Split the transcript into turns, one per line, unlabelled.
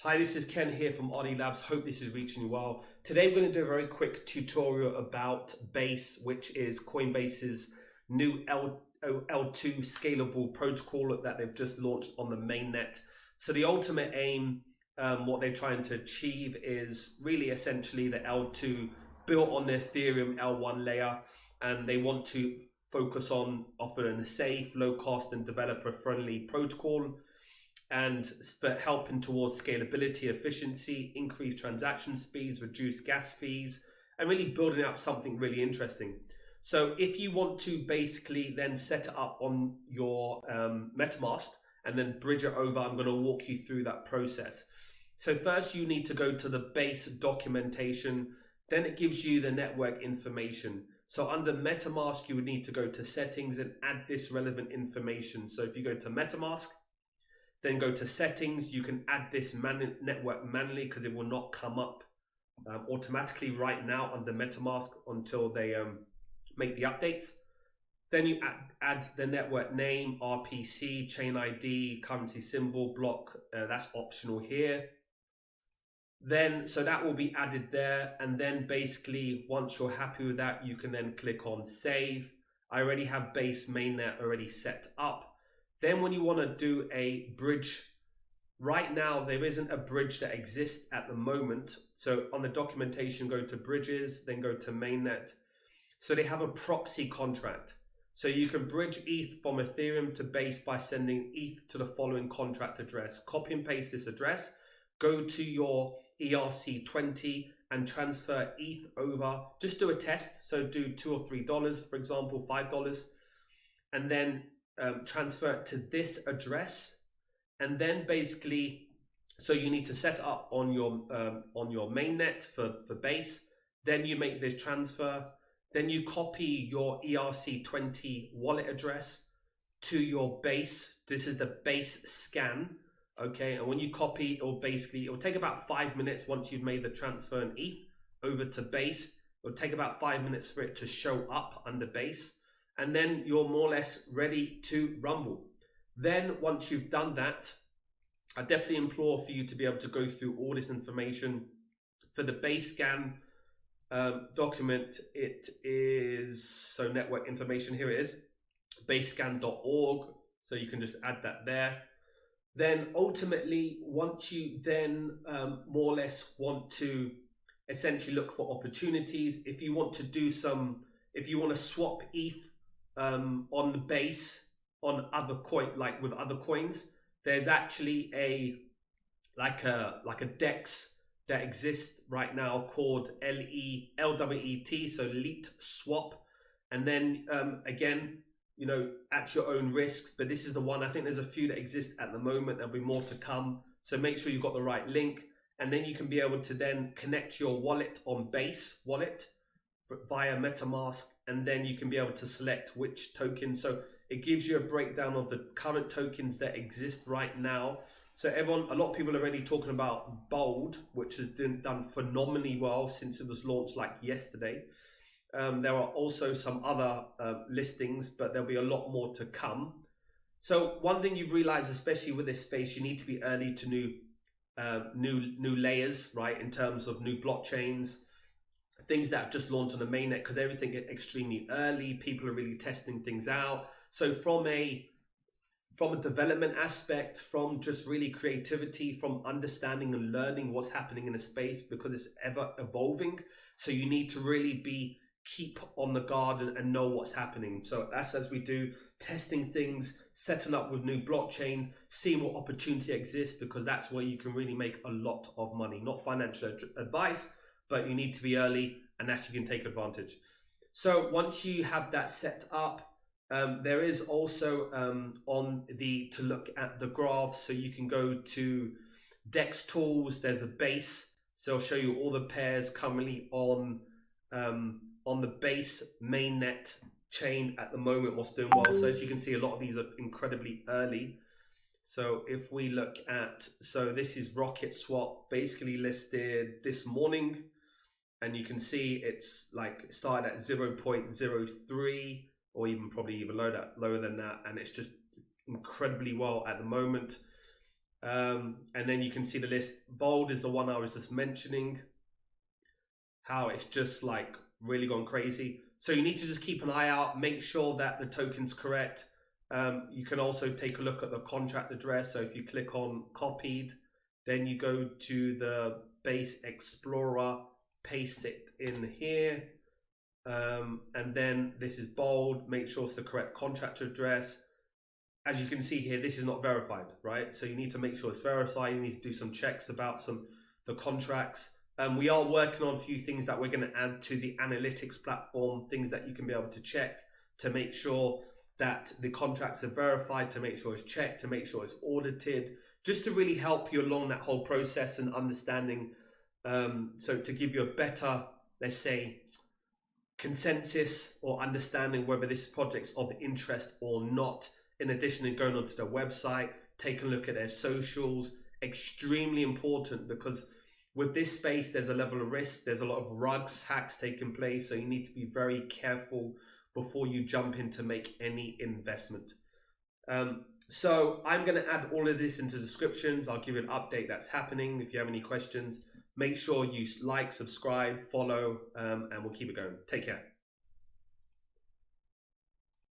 Hi, this is Ken here from Oddie Labs. Hope this is reaching you well. Today we're going to do a very quick tutorial about Base, which is Coinbase's new L2 scalable protocol that they've just launched on the mainnet. So the ultimate aim, what they're trying to achieve is really essentially the L2 built on the Ethereum L1 layer, and they want to focus on offering a safe, low cost and developer friendly protocol, and for helping towards scalability, efficiency, increased transaction speeds, reduce gas fees, and really building up something really interesting. So if you want to basically then set it up on your MetaMask and then bridge it over, I'm going to walk you through that process. So first you need to go to the Base documentation, then it gives you the network information. So under MetaMask, you would need to go to settings and add this relevant information. So if you go to MetaMask, then go to settings, you can add this network manually because it will not come up automatically right now under MetaMask until they make the updates. Then you add the network name, RPC, chain ID, currency symbol, block, that's optional here. Then, so that will be added there. And then basically, once you're happy with that, you can then click on save. I already have Base mainnet already set up. Then when you want to do a bridge, right now there isn't a bridge that exists at the moment. So on the documentation, go to bridges, then go to mainnet. So they have a proxy contract. So you can bridge ETH from Ethereum to Base by sending ETH to the following contract address. Copy and paste this address, go to your ERC20 and transfer ETH over. Just do a test. So do $2 or $3, for example, $5, and then transfer it to this address. And then basically, so you need to set it up on your mainnet for Base. Then you make this transfer. Then you copy your ERC20 wallet address to your Base. This is the Base scan. Okay, and when you copy, it'll take about 5 minutes once you've made the transfer in ETH over to Base. It'll take about 5 minutes for it to show up under Base. And then you're more or less ready to rumble. Then once you've done that, I definitely implore for you to be able to go through all this information. For the Base scan document, it is, so network information, here it is, basescan.org. So you can just add that there. Then ultimately, once you then more or less want to essentially look for opportunities, if you want to do if you want to swap ETH on the Base on other with other coins, there's actually a DEX that exists right now called LWET, so Leet Swap. And then again, you know, at your own risks, but this is the one. I think there's a few that exist at the moment. There'll be more to come. So make sure you've got the right link, and then you can be able to then connect your wallet on Base wallet via MetaMask, and then you can be able to select which token. So it gives you a breakdown of the current tokens that exist right now. So a lot of people are already talking about Bold, which has done phenomenally well since it was launched like yesterday. There are also some other listings, but there'll be a lot more to come. So one thing you've realized, especially with this space, you need to be early to new layers, right? In terms of new blockchains, things that have just launched on the mainnet, because everything is extremely early. People are really testing things out. So from a development aspect, from just really creativity, from understanding and learning what's happening in a space, because it's ever evolving. So you need to really keep on the guard and know what's happening. So that's as we do, testing things, setting up with new blockchains, seeing what opportunity exists, because that's where you can really make a lot of money. Not financial advice, but you need to be early, and that's you can take advantage. So once you have that set up, there is also to look at the graphs. So you can go to DEX tools. There's a Base, so I'll show you all the pairs currently on the Base mainnet chain at the moment, what's doing well. So as you can see, a lot of these are incredibly early. So if we look at, so this is Rocket Swap, basically listed this morning, and you can see it's like started at 0.03, or probably even lower than that, and it's just incredibly well at the moment. And then you can see the list. Bold is the one I was just mentioning, how it's just like really gone crazy. So you need to just keep an eye out, make sure that the token's correct. You can also take a look at the contract address. So if you click on copied, then you go to the Base Explorer, paste it in here. And then this is bold, make sure it's the correct contract address. As you can see here, this is not verified, right? So you need to make sure it's verified. You need to do some checks about the contracts. We are working on a few things that we're going to add to the analytics platform, things that you can be able to check to make sure that the contracts are verified, to make sure it's checked, to make sure it's audited, just to really help you along that whole process and understanding. So to give you a better, let's say, consensus or understanding whether this project's of interest or not. In addition to going onto their website, take a look at their socials. Extremely important, because with this space, there's a level of risk. There's a lot of rugs, hacks taking place. So you need to be very careful before you jump in to make any investment. So I'm going to add all of this into descriptions. I'll give you an update that's happening. If you have any questions, make sure you like, subscribe, follow, and we'll keep it going. Take care.